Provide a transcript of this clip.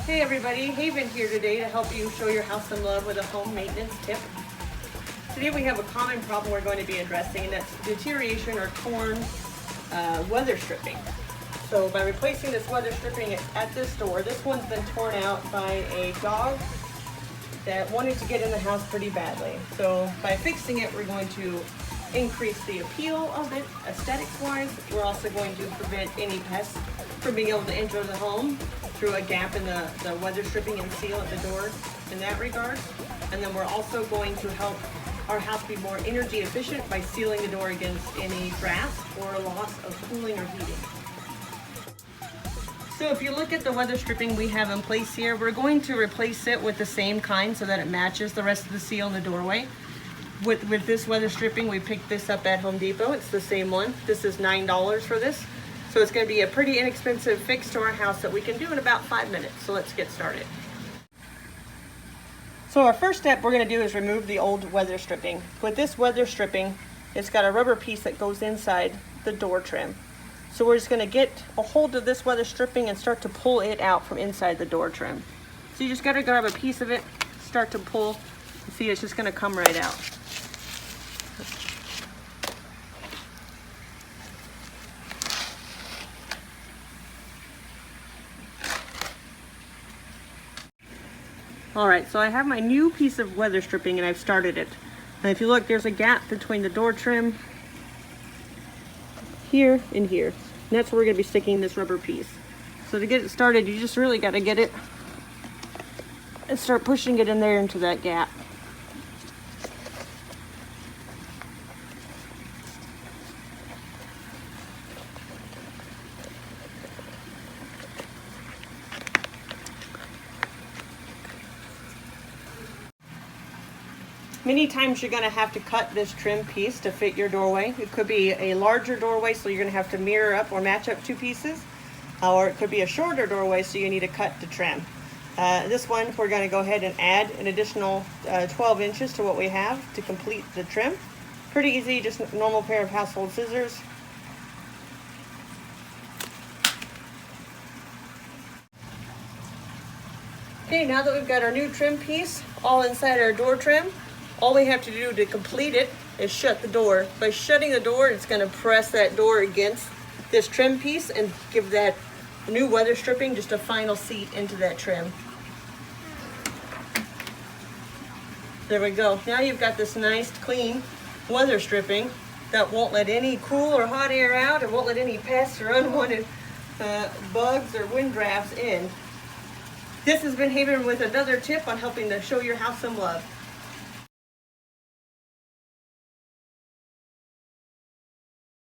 Hey everybody, Haven here today to help you show your house some love with a home maintenance tip. Today we have a common problem we're going to be addressing, and that's deterioration or torn weather stripping. So by replacing this weather stripping at this door, this one's been torn out by a dog that wanted to get in the house pretty badly. So by fixing it, we're going to increase the appeal of it aesthetics wise. We're also going to prevent any pests from being able to enter the home through a gap in the weather stripping and seal at the door in that regard. And then we're also going to help our house be more energy efficient by sealing the door against any drafts or loss of cooling or heating. So if you look at the weather stripping we have in place here, we're going to replace it with the same kind so that it matches the rest of the seal in the doorway. With this weather stripping, we picked this up at Home Depot. It's the same one. This is $9 for this. So it's going to be a pretty inexpensive fix to our house that we can do in about 5 minutes. So let's get started. So our first step we're going to do is remove the old weather stripping. With this weather stripping, it's got a rubber piece that goes inside the door trim. So we're just going to get a hold of this weather stripping and start to pull it out from inside the door trim. So you just got to grab a piece of it, start to pull, and see it's just going to come right out. Alright, so I have my new piece of weather stripping and I've started it. And if you look, there's a gap between the door trim here and here. And that's where we're going to be sticking this rubber piece. So to get it started, you just really got to get it and start pushing it in there into that gap. Many times you're going to have to cut this trim piece to fit your doorway. It could be a larger doorway, so you're going to have to mirror up or match up two pieces. Or it could be a shorter doorway, so you need to cut the trim. This one, we're going to go ahead and add an additional 12 inches to what we have to complete the trim. Pretty easy, just a normal pair of household scissors. Okay, now that we've got our new trim piece all inside our door trim, all we have to do to complete it is shut the door. By shutting the door, it's going to press that door against this trim piece and give that new weather stripping just a final seat into that trim. There we go. Now you've got this nice, clean weather stripping that won't let any cool or hot air out. It won't let any pests or unwanted bugs or wind drafts in. This has been Haven with another tip on helping to show your house some love.